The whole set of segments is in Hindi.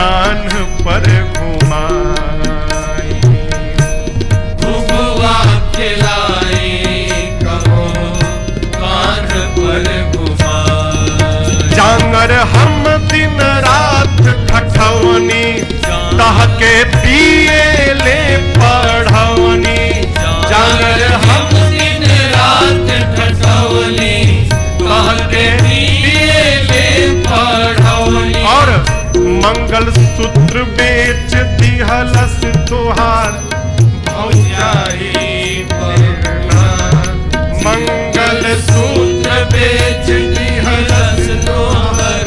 कान्ह पर घुमाई। घुघुआ खिलाई कहो कान्ह पर घुमाई। जांगर हम दिन रात ठठवनी तहके पिए ले पढ़वनी। जांगर हम दिन रात ठठवनी तहके पिए ले पढ़वनी। और मंगल सूत्र बेच दिहलस तोहार भौजाई बरना। मंगल सूत्र बेच दिहलस तोहर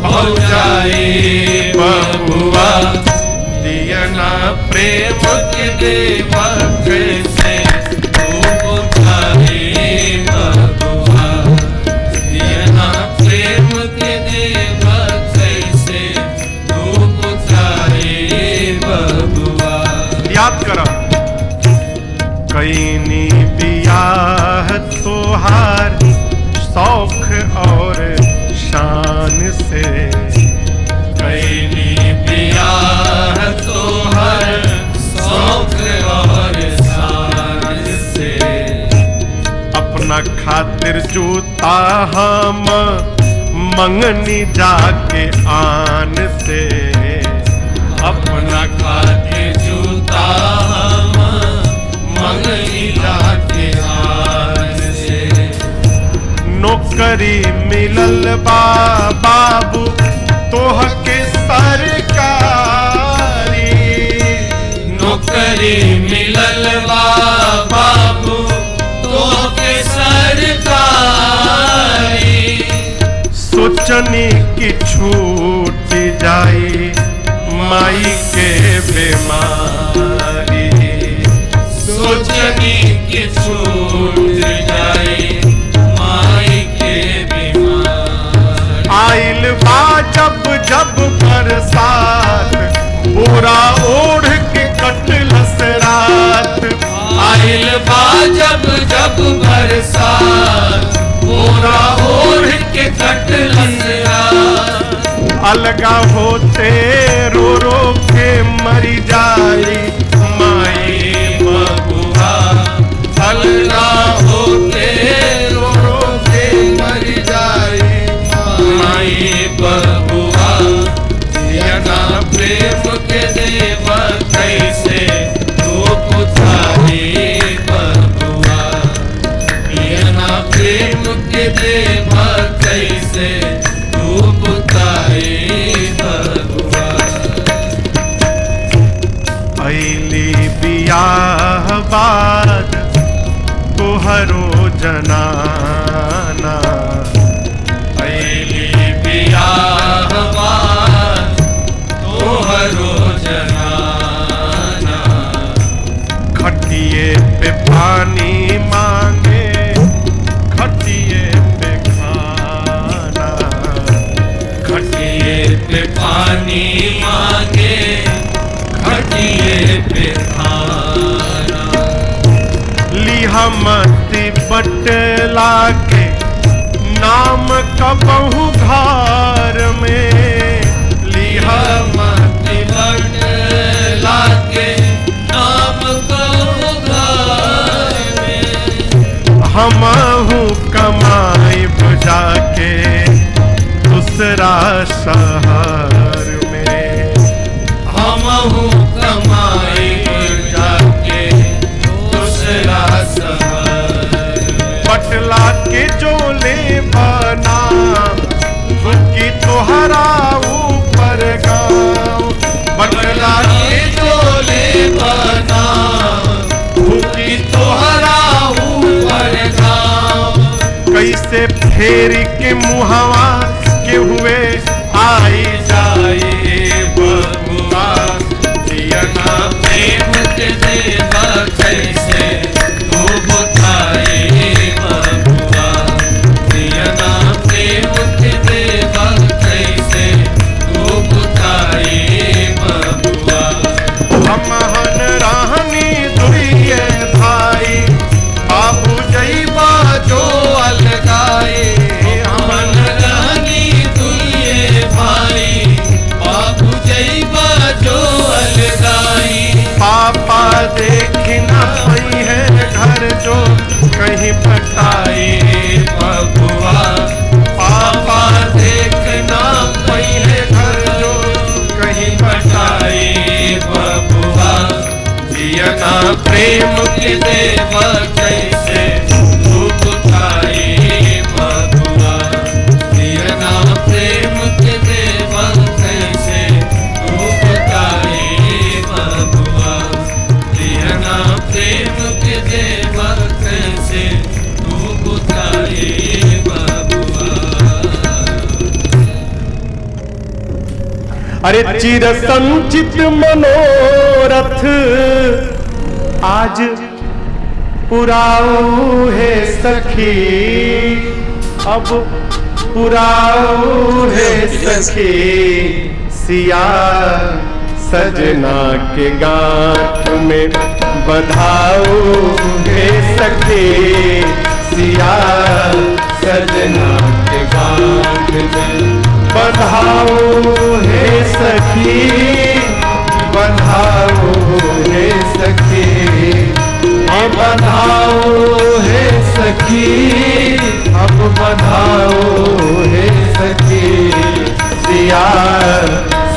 भौजाई बबुआ। दियना प्रेम के देवा कैसे तू बुझाई बबुआ। दियना प्रेम के देवा कैसे तू बुझाई बबुआ। याद करो कईनी बियाह तोहार शौक और शान से। कैली बियाह तोहर शौक और शान से। अपना खातिर जूता हम मंगनी जाके आन से। अपना खातिर जूता हम मंगनी जाके आन से। नौकरी मिलल बा बाबू तोहके सरकारी। नौकरी मिलल बा बाबू तोहके सरकारी। सोचनी की छूट जाई माई के बीमारी। सोचनी की छूट जाई माई के बीमारी। आइल बा जब जब बरसात बोरा ओढ़ के कटलस रात। आइल बा जब जब बरसात बोरा ओढ़ के कटलस रात। अलगा होते रो रो के मरी जाई माई बबुआ। अलगा होते रो रो के मर जाई माई बबुआ। दियना प्रेम के देवा कैसे तू बुझाई बबुआ। दियना प्रेम के देवा कैसे तू बुझाई बबुआ। अइली बियाह बाद तोहरो जनाना। अइली बियाह बाद तोहरो जनाना। खटिए पे पानी मांगे खटिए पे खाना। खटिए पे पानी मांगे खटिए पे खाना। लिहा मती बटला के नाम कबहू घर में। लिहा मति बटला के नाम कहो घर में। हमहू कमाई बुझा के दूसरा शहर में। हमहू कमाई जाके दूसरा शहर में। बटला के जोले बना झुकी तोहरा ऊपर गाँव। बटला के डोले बना झुकी तोहरा ऊपर गाँव। कैसे फेर के मुहवा के हुए आई जाए बबुआ। दियना प्रेम के देवा कैसे तू बुझाई बबुआ। दियना प्रेम के देवा कैसे तू बुझाई बबुआ। हमहन राहनी दुइये भाई बाबू जईबा जो अलगाए हमन रहनी दुइये भाई प्रेम के देवा कैसे धूप खाए बबुआ दिया ना प्रेम के देवा कैसे धूप खाए बबुआ दिया ना प्रेम के देवा कैसे धूप खाए बबुआ। अरे चिर संचित मनोरथ आज पुराऊ है सखी, अब पुराऊ है सखी, सिया सजना के गांठ में बधाऊ है सखी, सिया सजना के गांठ में बधाओ है सखी, बधाओ है सखी, बधाओ है सखी, अब बधाओ है सखी, सिया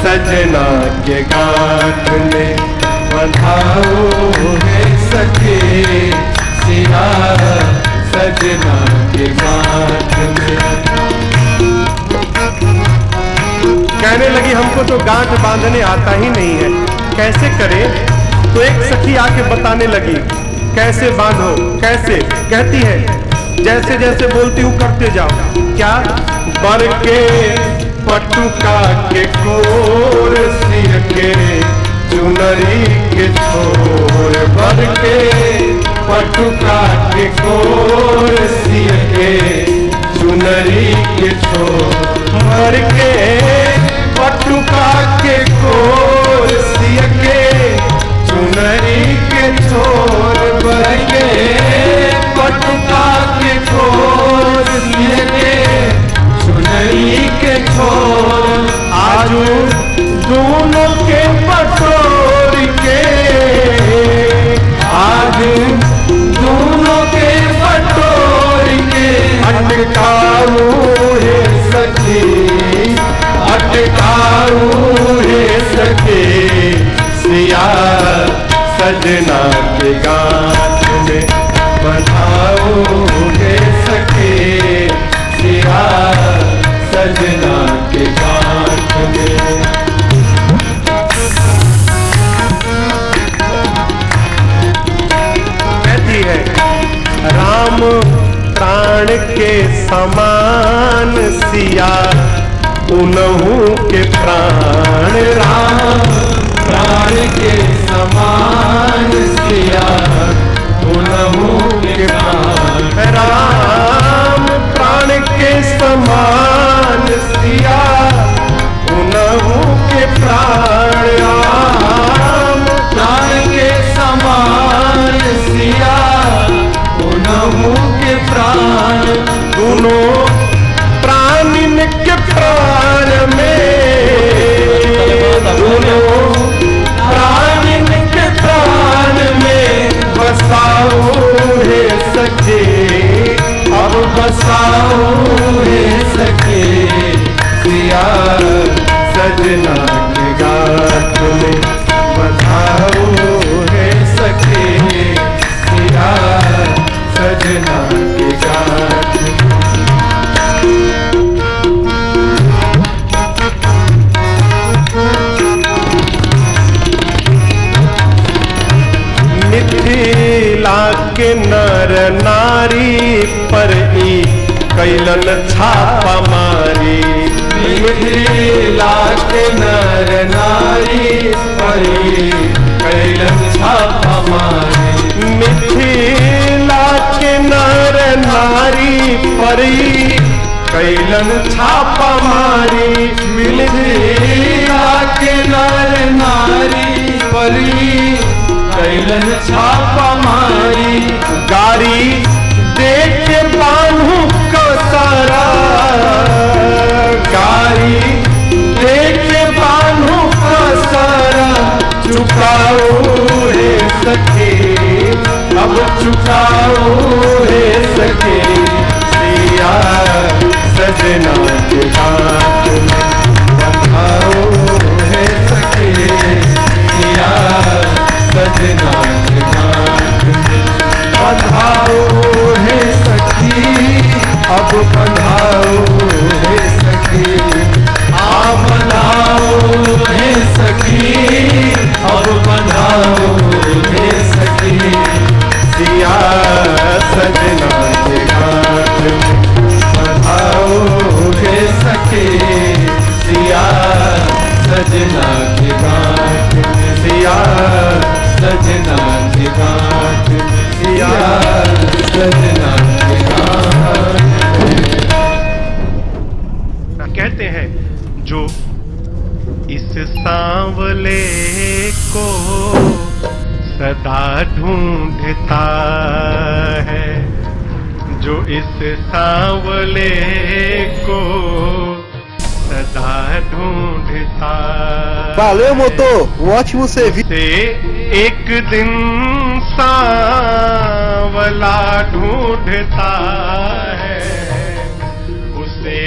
सजना के गांठ में बधाओ है सखी, सिया सजना के गांठ में। कहने लगी हमको तो गांठ बांधने आता ही नहीं है, कैसे करें? तो एक सखी आके बताने लगी कैसे बांधो, कैसे? कहती है जैसे जैसे बोलती हूँ करते जाओ। क्या? बर के पटुका के कोर सिर के चुनरी के छोर, बर के पटुका के कोर सिर के चुनरी के छोर, बर के पटुका के कोर सिर के चुनरी के छोर, बर के पटुका के कोर सिर के चुनरी के छोर, आजू दोनों के पटोर के, आज दोनों के पटोर के अटकाऊ है सखी, अटकाऊ है सखी, सिया सजना के गांठ में बधाओ है सखी, सिया सजना के गांठ में। कहती है राम प्राण के समान सिया उनहु के प्राण, राम प्राण के समान सिया उनहु के प्राण, राम प्राण के समान सिया उनहु के प्राण, राम प्राण के समान सिया उनहु के प्राण, दोनों प्राणिन के प्राण में, दोनों प्राणिन के प्राण में बसाओ है सखी, अब बसाओ है सखी, सिया सजना के गांठ में बधाओ है सखी, सिया सजना के गांठ में। मिथिला के नर नारी पर ई कैलन छापा मारी, मिथिला के नर नारी पर ई कैलन छापा मारी, मिथिला के नर नारी पर ई कैलन छापा मारी, मिथिला के नर नारी पर ई कैलन छापा मारी, गारी देख के बांधू को सारा, गारी देख के बांधू को सारा, चुकाओ है सखी, अब चुकाओ है सखी, सिया सजना के गांठ में बधाओ है सखी, सिया सजना के गांठ सजना की गांठ में सिया, सजना की गांठ में सिया, सजना की गांठ में। कहते हैं जो इस सांवले को सदा ढूंढता है, जो इस सांवले को सदा ढूंढता Valeu, motor! Um ótimo serviço. से एक दिन सांवला ढूंढता है, उसे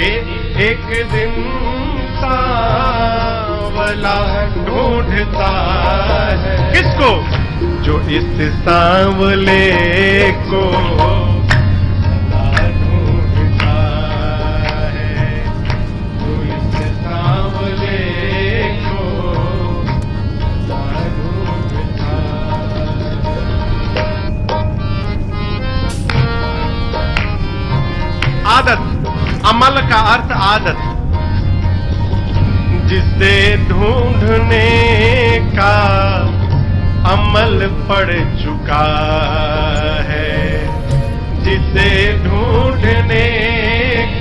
एक दिन सांवला ढूंढता है। किसको? जो इस सांवले को सदा ढूंढता है, जो इस सांवले को सदा ढूंढता है। आदत, अमल का अर्थ आदत, जिसे ढूंढने का अमल पड़ चुका है, जिसे ढूंढने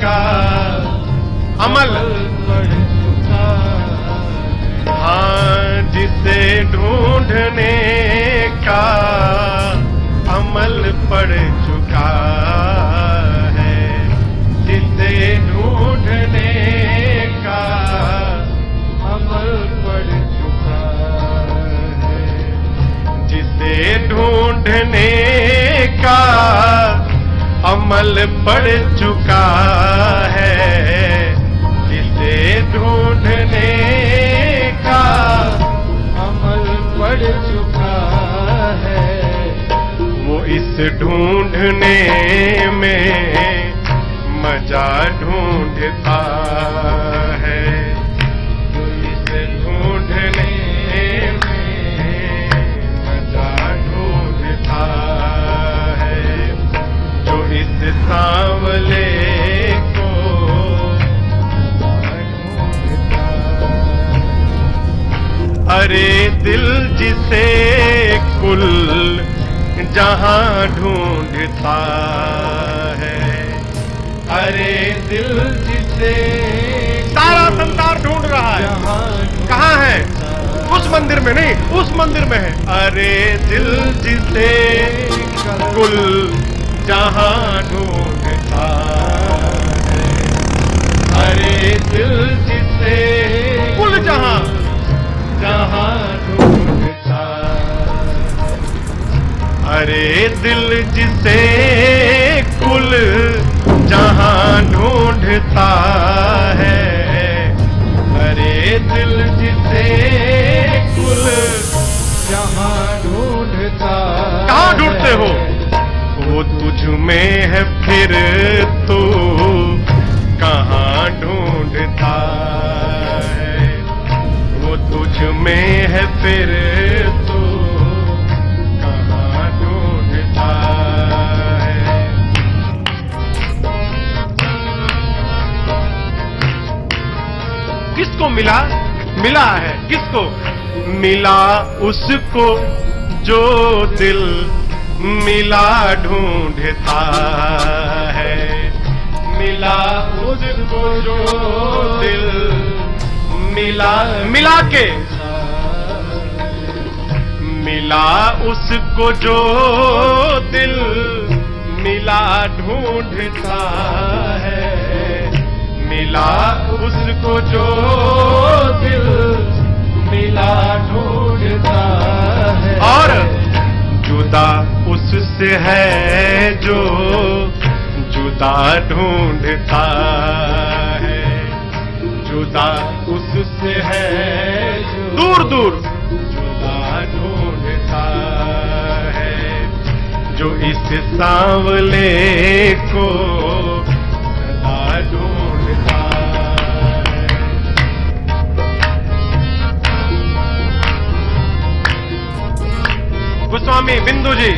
का अमल पड़ चुका है। हाँ, जिसे ढूंढने का अमल पड़ चुका है, जिसे ढूंढने का अमल पड़ चुका है, जिसे ढूंढने का अमल पड़ चुका है, जिसे ढूंढने का अमल पड़ चुका है, वो इस ढूंढने में मजा ढूंढता है, जो इस ढूंढने में मजा ढूंढता है, जो इस सांवले को ढूंढता है। अरे दिल जिसे कुल जहां ढूंढता है, अरे दिल जिसे सारा संसार ढूंढ रहा है, कहाँ है? उस मंदिर में नहीं, उस मंदिर में है। अरे दिल जिसे कुल जहां ढूंढता है, अरे दिल जिसे कुल जहां ढूंढता है, अरे दिल जिसे कुल जहां ढूंढता है, अरे दिल जिसे कुल जहां ढूंढता। कहाँ ढूंढते हो? वो तुझ में है, फिर तू कहाँ ढूंढता है, वो तुझ में है, फिर तू कहाँ ढूंढता है। किसको मिला? मिला है किसको? मिला उसको जो दिल मिला ढूंढता है, मिला उसको जो दिल मिला के, मिला उसको जो दिल मिला ढूंढता है, मिला उसको जो दिल मिला ढूंढता है। और जुदा उससे है जो जुदा ढूंढता है, जुदा उससे है जो दूर दूर जुदा ढूंढता है, जो इस सांवले को सदा ढूंढता है। गोस्वामी बिंदु जी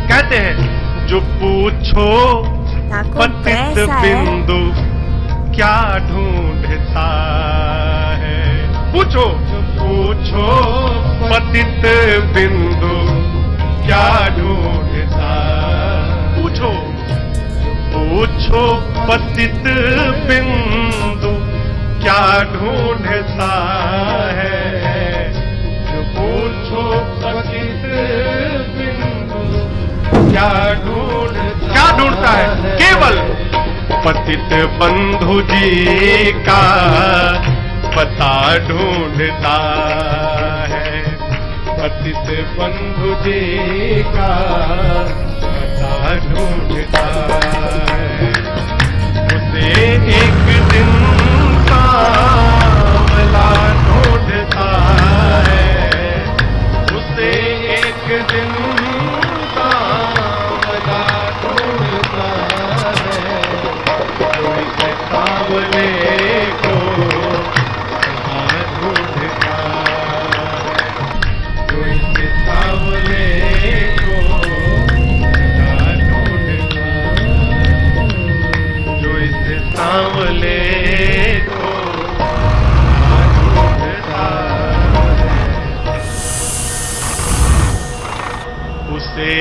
कहते हैं, जो पूछो Tá com पतित pressa, é? बिंदु क्या ढूंढता है। पूछो पूछो पूछो पतित बिंदु क्या ढूंढता, पूछो पूछो पतित बिंदु क्या ढूंढता है, पूछो पतित बिंदु क्या ढूंढता है, केवल पतित बंधु जी का पता ढूंढता है, पतित बंधु जी का पता ढूंढता है। उसे एक दिन सांवला ढूंढता है, उसे एक दिन सांवला ढूंढता है, कोई से सांवले को सदा ढूंढता है, कोई से सांवले को सदा ढूंढता है, जो इसे सांवले को सदा ढूंढता है। उसे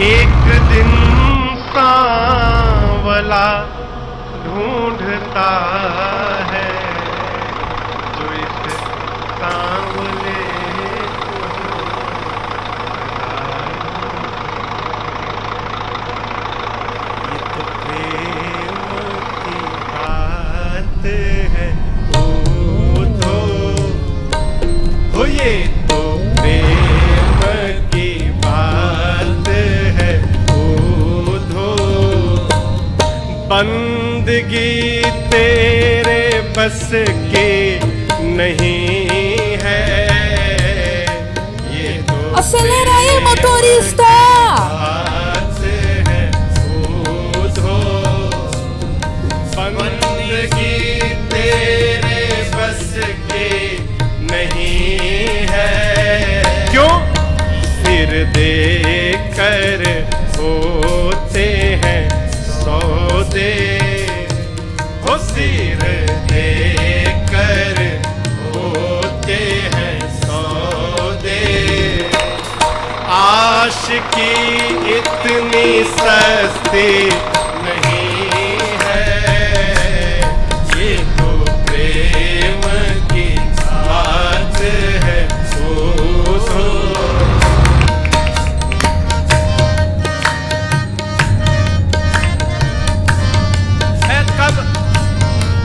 एक दिन सांवला ढूंढता है, जो इस सांवले को ये तो प्रेम की बात है, बूझो बंदगी तेरे बस की नहीं है, ये तो Acelera aí, motorista! बात है, बूझो बंदगी तेरे बस की नहीं है, क्यों सिर दे कर होते हैं सौदे, हो सिर दे कर होते हैं सौदे, आशिकी इतनी सस्ती नहीं है, ये तो प्रेम की बात है, बूझो।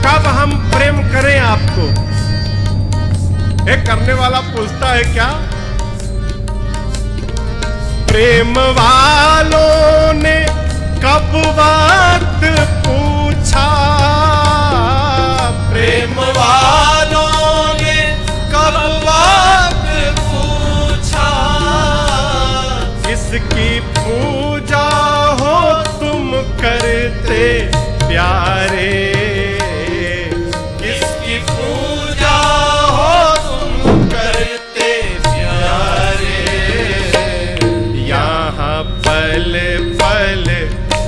कब हम प्रेम करें आपको, एक करने वाला पूछता है क्या, प्रेम वालों ने कब बात पूछा, प्रेम वालों ने कब बात पूछा, किसकी पूजा हो तुम करते प्यारे, किसकी पूजा हो तुम करते प्यारे, यहाँ पल पल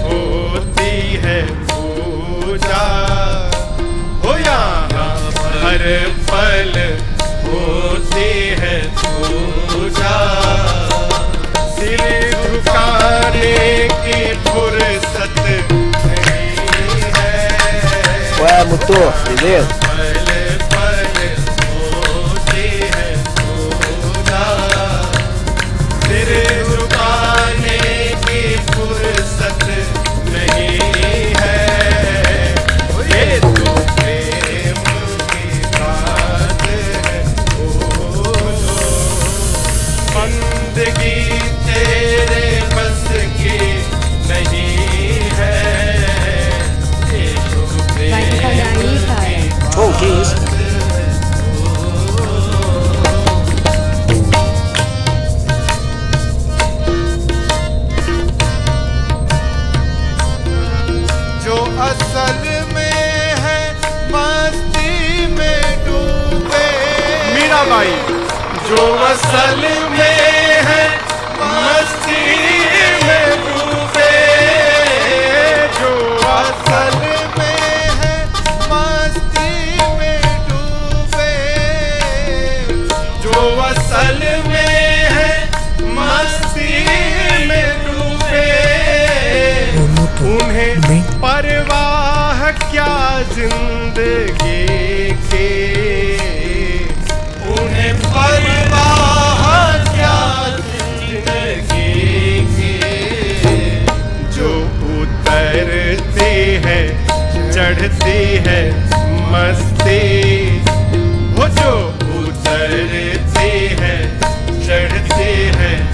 होती है पूजा, हो यहाँ हर पल होती है पूजा, सिर झुकाने की फुर्सत नहीं है, Ué, motor, beleza? पल पल होती है पूजा, सिर झुकाने की फुर्सत नहीं है, ये तो प्रेम की बात है, बंदगी तेरे बस की नहीं है, ये तो Vai devagar aí, cara. Oh, que isso? जो असल में है मस्ती में डूबे, मीराबाई, जो असल में है मस्ती में डूबे, जो असल में है मस्ती में डूबे, परवाह क्या जिंदगी की, उन्हें परवाह क्या जिंदगी की, जो उतरती है चढ़ती है मस्ती, वो जो उतरती है चढ़ती है